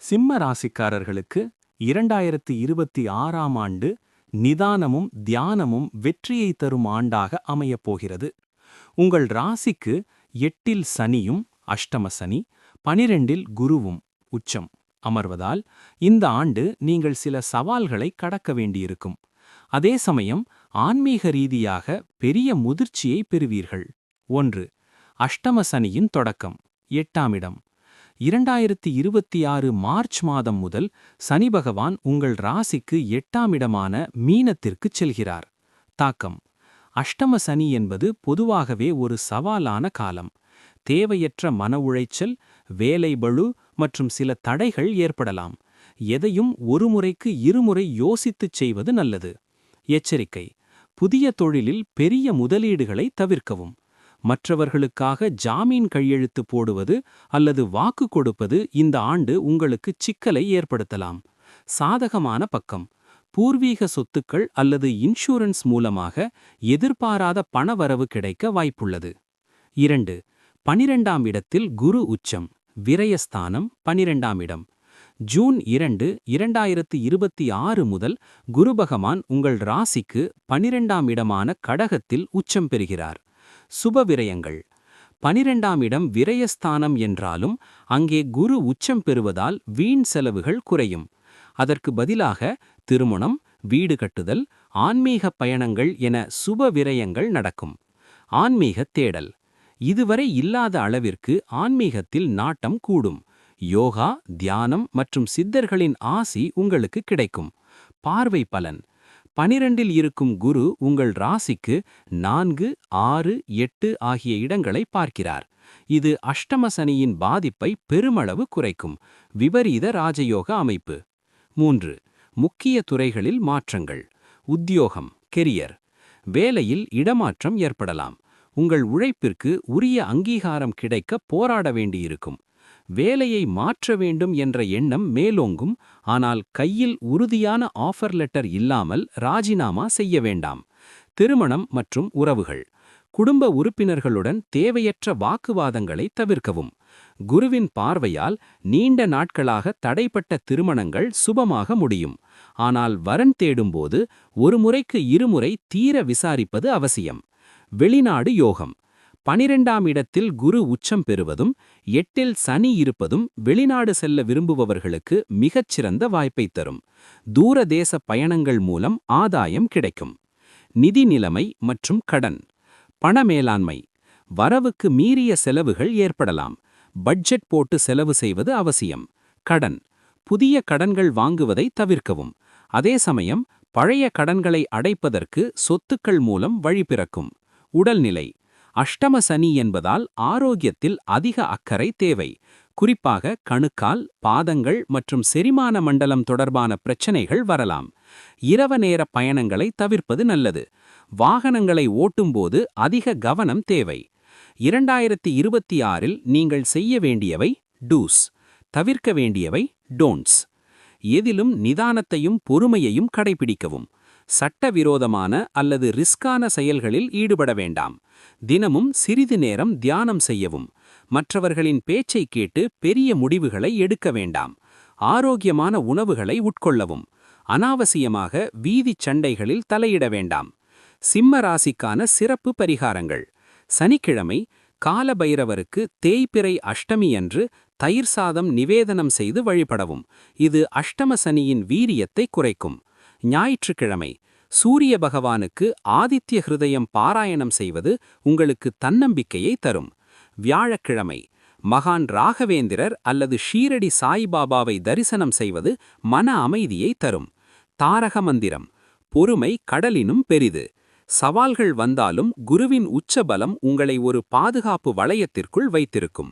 சிம்ம ராசிக்காரர்களுக்கு 2026ஆம் ஆண்டு நிதானமும் தியானமும் வெற்றியை தரும் ஆண்டாக அமையப் போகிறது. உங்கள் ராசிக்கு 8இல் சனியும் அஷ்டம சனி, 12இல் குருவும் உச்சம் அமர்வதால் இந்த ஆண்டு நீங்கள் சில சவால்களை கடக்க வேண்டியிருக்கும். அதே சமயம் ஆன்மீக ரீதியாக பெரிய முதிர்ச்சியை பெறுவீர்கள். 1. அஷ்டம சனியின் தொடக்கம் 8ஆம் இடம். 2026 மார்ச் மாதம் முதல் சனி பகவான் உங்கள் ராசிக்கு 8ஆம் இடமான மீனத்திற்குச் செல்கிறார். தாக்கம்: அஷ்டம சனி என்பது பொதுவாகவே ஒரு சவாலான காலம். தேவையற்ற மன உளைச்சல், வேலை பளு மற்றும் சில தடைகள் ஏற்படலாம். எதையும் ஒரு முறைக்கு இருமுறை யோசித்துச் செய்வது நல்லது. எச்சரிக்கை: புதிய தொழிலில் பெரிய முதலீடுகளை தவிர்க்கவும். மற்றவர்களுக்காக ஜாமீன் கையெழுத்து போடுவது அல்லது வாக்கு கொடுப்பது இந்த ஆண்டு உங்களுக்கு சிக்கலை ஏற்படுத்தலாம். சாதகமான பக்கம்: பூர்வீக சொத்துக்கள் அல்லது இன்சூரன்ஸ் மூலமாக எதிர்பாராத பணவரவு கிடைக்க வாய்ப்புள்ளது. 2. 12ஆம் இடத்தில் குரு உச்சம், விரயஸ்தானம் 12ஆம் இடம். ஜூன் 2, 2026 முதல் குரு பகவான் உங்கள் ராசிக்கு 12ஆம் இடமான கடகத்தில் உச்சம் பெறுகிறார். சுப விரயங்கள்: 12ஆம் இடம் விரயஸ்தானம் என்றாலும் அங்கே குரு உச்சம் பெறுவதால் வீண் செலவுகள் குறையும். அதற்கு பதிலாக திருமணம், வீடு கட்டுதல், ஆன்மீக பயணங்கள் என சுப விரயங்கள் நடக்கும். ஆன்மீக தேடல்: இதுவரை இல்லாத அளவிற்கு ஆன்மீகத்தில் நாட்டம் கூடும். யோகா, தியானம் மற்றும் சித்தர்களின் ஆசி உங்களுக்கு கிடைக்கும். பார்வை பலன்: 12இல் இருக்கும் குரு உங்கள் ராசிக்கு 4, 6, 8 ஆகிய இடங்களை பார்க்கிறார். இது அஷ்டம சனியின் பாதிப்பை பெருமளவு குறைக்கும். விபரீத ராஜயோக அமைப்பு. 3. முக்கிய துறைகளில் மாற்றங்கள். உத்தியோகம், கெரியர்: வேலையில் இடமாற்றம் ஏற்படலாம். உங்கள் உழைப்பிற்கு உரிய அங்கீகாரம் கிடைக்க போராட வேண்டியிருக்கும். வேலையை மாற்ற வேண்டும் என்ற எண்ணம் மேலோங்கும். ஆனால் கையில் உறுதியான ஆஃபர் லெட்டர் இல்லாமல் ராஜினாமா செய்ய வேண்டாம். திருமணம் மற்றும் உறவுகள்: குடும்ப உறுப்பினர்களுடன் தேவையற்ற வாக்குவாதங்களை தவிர்க்கவும். குருவின் பார்வையால் நீண்ட நாட்களாக தடைப்பட்ட திருமணங்கள் சுபமாக முடியும். ஆனால் வரன் தேடும்போது ஒரு முறைக்கு இருமுறை தீர விசாரிப்பது அவசியம். வெளிநாடு யோகம்: 12ஆம் இடத்தில் குரு உச்சம் பெறுவதும் 8இல் சனி இருப்பதும் வெளிநாடு செல்ல விரும்புபவர்களுக்கு மிகச்சிறந்த வாய்ப்பை தரும். தூரதேச பயணங்கள் மூலம் ஆதாயம் கிடைக்கும். நிதி நிலைமை மற்றும் கடன். பண மேலாண்மை: வரவுக்கு மீறிய செலவுகள் ஏற்படலாம். பட்ஜெட் போட்டு செலவு செய்வது அவசியம். கடன்: புதிய கடன்கள் வாங்குவதை தவிர்க்கவும். அதே சமயம் பழைய கடன்களை அடைப்பதற்கு சொத்துக்கள் மூலம் வழி பிறக்கும். உடல்நிலை: அஷ்டம சனி என்பதால் ஆரோக்கியத்தில் அதிக அக்கறை தேவை. குறிப்பாக கணுக்கால், பாதங்கள் மற்றும் செரிமான மண்டலம் தொடர்பான பிரச்சனைகள் வரலாம். இரவு நேர பயணங்களை தவிர்ப்பது நல்லது. வாகனங்களை ஓட்டும்போது அதிக கவனம் தேவை. 2026இல் நீங்கள் செய்ய வேண்டியவை டூஸ், தவிர்க்க வேண்டியவை டோன்ட்ஸ். எதிலும் நிதானத்தையும் பொறுமையையும் கடைபிடிக்கவும். சட்டவிரோதமான அல்லது ரிஸ்கான செயல்களில் ஈடுபட வேண்டாம். தினமும் சிறிது நேரம் தியானம் செய்யவும். மற்றவர்களின் பேச்சை கேட்டு பெரிய முடிவுகளை எடுக்க வேண்டாம். ஆரோக்கியமான உணவுகளை உட்கொள்ளவும். அனாவசியமாக வீதிச் சண்டைகளில் தலையிட வேண்டாம். சிம்ம ராசிக்கான சிறப்பு பரிகாரங்கள். சனிக்கிழமை கால பைரவருக்கு தேய்பிறை அஷ்டமி அன்று தயிர் சாதம் நிவேதனம் செய்து வழிபடவும். இது அஷ்டம சனியின் வீரியத்தை குறைக்கும். ஞாயிற்றுக்கிழமை சூரிய பகவானுக்கு ஆதித்ய ஹிருதயம் பாராயணம் செய்வது உங்களுக்கு தன்னம்பிக்கையை தரும். வியாழக்கிழமை மகான் ராகவேந்திரர் அல்லது ஷீரடி சாய்பாபாவை தரிசனம் செய்வது மன அமைதியை தரும். தாரக மந்திரம்: பொறுமை கடலினும் பெரிது. சவால்கள் வந்தாலும் குருவின் உச்சபலம் உங்களை ஒரு பாதுகாப்பு வளையத்திற்குள் வைத்திருக்கும்.